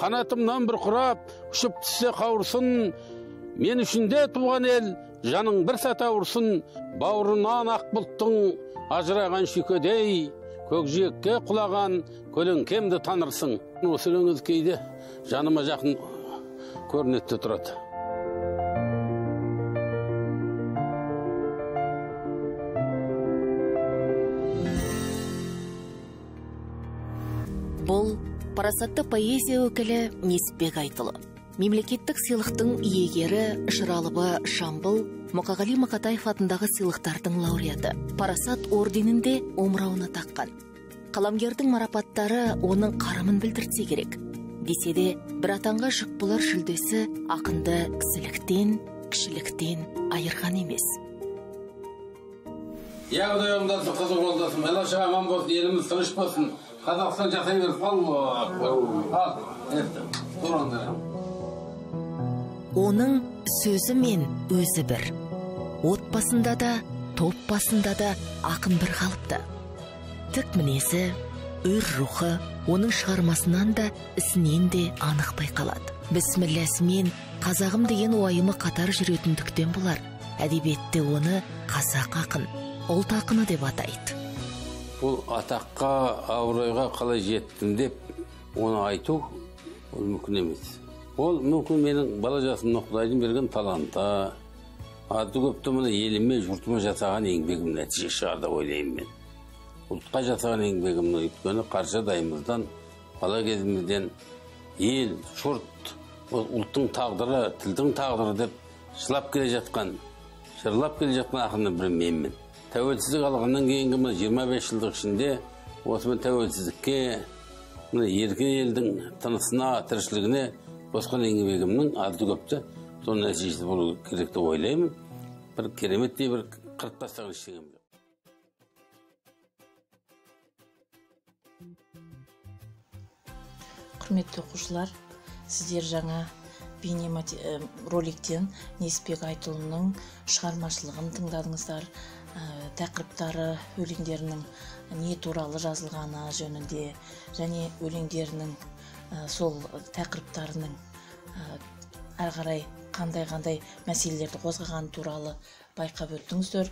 Қанатымнан бір құрап, ұшып түссе қауырсын, мен үшін де туған ел, жаның бір сәт ауырсын, бауырынан ақ бұлттың ажыраған шүйкедей, көкжиекке құлаған көлеңкемді танырсың. Осы өлеңіңіз кейде жаныма жақын көрінетті тұрады. Бұл парасатты поэзия өкілі Несіпбек Айтұлы. Мемлекеттік сыйлықтың иегері Шыралыбы Шамбыл Мұқағали Мақатаев атындағы сыйлықтардың лауреаты. Парасат орденінде омырауына таққан. Қаламгердің марапаттары оның қарымын білдіртсе керек. Десе де, бір атанға жүк болар жүлдесі ақынды кісіліктен, кішіліктен айырған емес. Құдай оңдасын, қызы қолдасын, бала-шаға аман болсын, еліміз тыныш болсын. Қазақстан жасай берсін. Оның сөзі мен өзі бір. Отбасында да, топ басында да ақын бір қалыпты. Тік мінезі, өр рухы, оның шығармасынан да, ісінен де анық байқалады. Бісмілләсімен қазағым деген уайымы қатар жүретіндіктен болар. Әдебиетте оны қазақ ақын, ұлт ақыны деп атайды. Бұл атаққа, абыройға қалай жеттім деп, оны айту, ол мүмкін емес. Ол мүмкін менің бала жасымнан Құдайдың берген таланты, аты көпті мұны еліме, жұртыма жасаған еңбегім нәтиже шығар деп ойлаймын мен. Ұлтқа жасаған еңбегімнің өйткені қаршадайымыздан, бала кезімізден ел, жұрт, ұлттың тағдыры, тілдің тағдыры деп шырлап келе жатқан ақынның бірі менмін. Тәуелсіздік алғаннан кейінгі 25 жылдық ішінде осы тәуелсіздікке, еркен елдің тынысына, тіршілігіне қосқан еңбегімнің азды көпті соның нәтижесі болу керек деп ойлаймын. Бір кереметтей бір қырып тастаған ештеңем жоқ. Құрметті оқушылар, сіздер жаңа роликтен Несіпбек Айтұлының шығармашылығын тыңдадыңыздар. Тақырыптары, өлеңдерінің не туралы жазылғаны жөнінде және өлеңдерінің сол тақырыптарының әрі қарай қандай мәселелерді қозғаған туралы байқап өттіңіздер.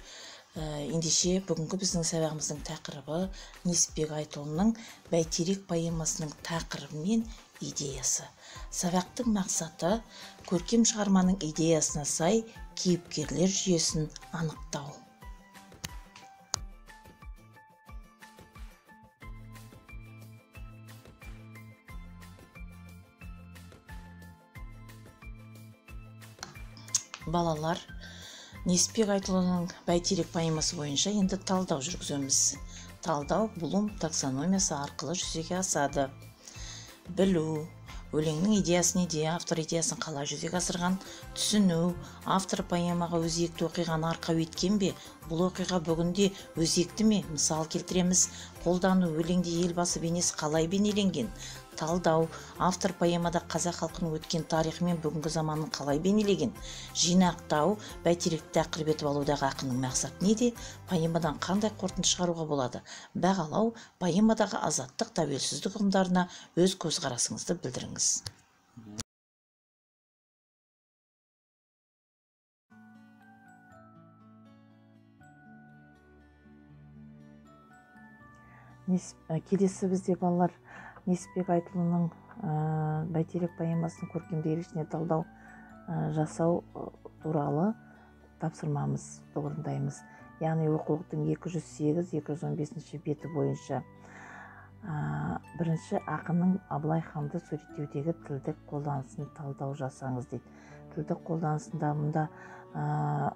Ендеше бүгінгі біздің сабағымыздың тақырыбы Несіпбек Айтұлының Бәйтерек поэмасының тақырыбы мен идеясы. Сабақтың мақсаты көркем шығарманың идеясына сай кейіпкерлер жүйесін анықтау. Балалар, Несіпбек Айтұлының Бәйтерек поэмасы бойынша енді талдау жүргіземіз. Талдау Блум таксономиясы арқылы жүзеге асады. Білу, өлеңнің идеясын автор идеясын қалай жүзеге асырған, түсіну, автор поэмаға өзекті оқиғаны арқау еткен бе, бұл оқиға бүгінде өзекті ме, мысал келтіреміз. Қолдану, өлеңде елбасы бейнесі қалай бейнеленген. Талдау, автор поэмада қазақ халқының өткен тарихы мен бүгінгі заманын қалай бейнелеген. Жинақтау, Бәйтеректі тақырып етіп алудағы ақынның мақсаты неде, поэмадан қандай қорытынды шығаруға болады. Бағалау, поэмадағы азаттық, тәуелсіздік ұғымдарына өз көзқарасыңызды білдіріңіз. Келесі бізде балалар Несіпбек Айтұлының Бәйтерек поэмасының көркемдік ерекшелігіне талдау жасау туралы тапсырмамызды орындаймыз. Яғни оқулықтың 208-215 беті бойынша Бірінші, ақынның Абылай ханды суреттеудегі тілдік қолданысын талдау жасаңыз дейді. Тілдік қолданысында мұнда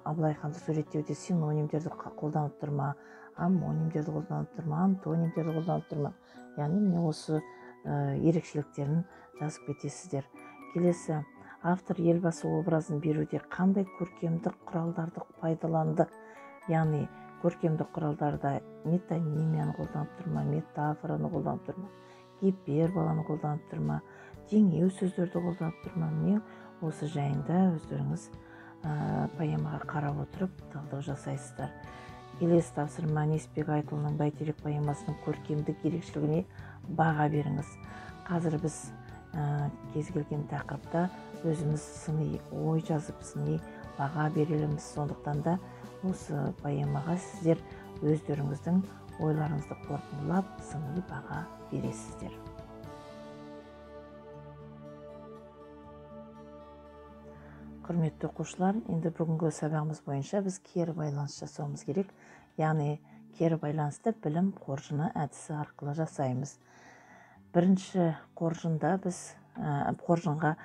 Абылай ханды суреттеуде синонимдерді қолданып тұр ма, амонимдерді қолданып тұр ма, антонимдерді қолданып тұр ма? Яғни міне осы ерекшеліктерін жазып кетесіздер. Келесі, автор елбасы образын беруде қандай көркемдік құралдарды пайдаланды? Яғни көркемдік құралдарда метонимияны қолданып тұр ма, метафораны қолданып тұр ма, гиперболаны қолданып тұр ма, теңеу сөздерді қолданып тұр ма? Міне осы жайында өздеріңіз поэмаға қарап отырып талдау жасайсыздар. Келесі тапсырма, Несіпбек Айтұлының Бәйтерек поэмасының көркемдік ерекшелігіне баға беріңіз. Қазір біз кез келген тақырыпта өзіміз сыни ой жазып, сыни баға береліміз. Сондықтан да осы поэмаға сіздер өздеріңіздің ойларыңызды қорытындылап, сыни баға бересіздер. Құрметті оқушылар, енді бүгінгі сабағымыз бойынша біз кері байланыс жасауымыз керек. Яғни кері байланысты білім қоржыны әдісі арқылы жасаймыз. Бірінші қоржында біз қоржынға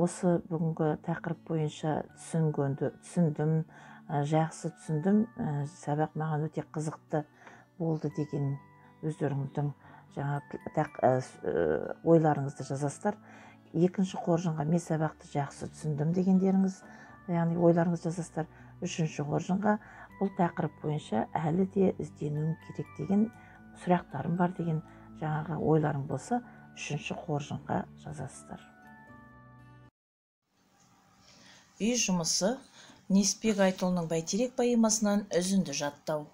осы бүгінгі тақырып бойынша түсіндім, жақсы түсіндім, сабақ маған өте қызықты болды деген өздеріңіздің ойларыңызды жазасыздар. Екінші қоржынға мен сабақты жақсы түсіндім дегендеріңіз, яғни ойларыңызды жазасыздар. Үшінші қоржынға бұл тақырып бойынша әлі де ізденуім керек деген сұрақтарым бар деген жаңағы ойларың болса, үшінші қоржынға жазасыздар. Үй жұмысы Несіпбек Айтұлының Бәйтерек поэмасынан үзінді жаттау.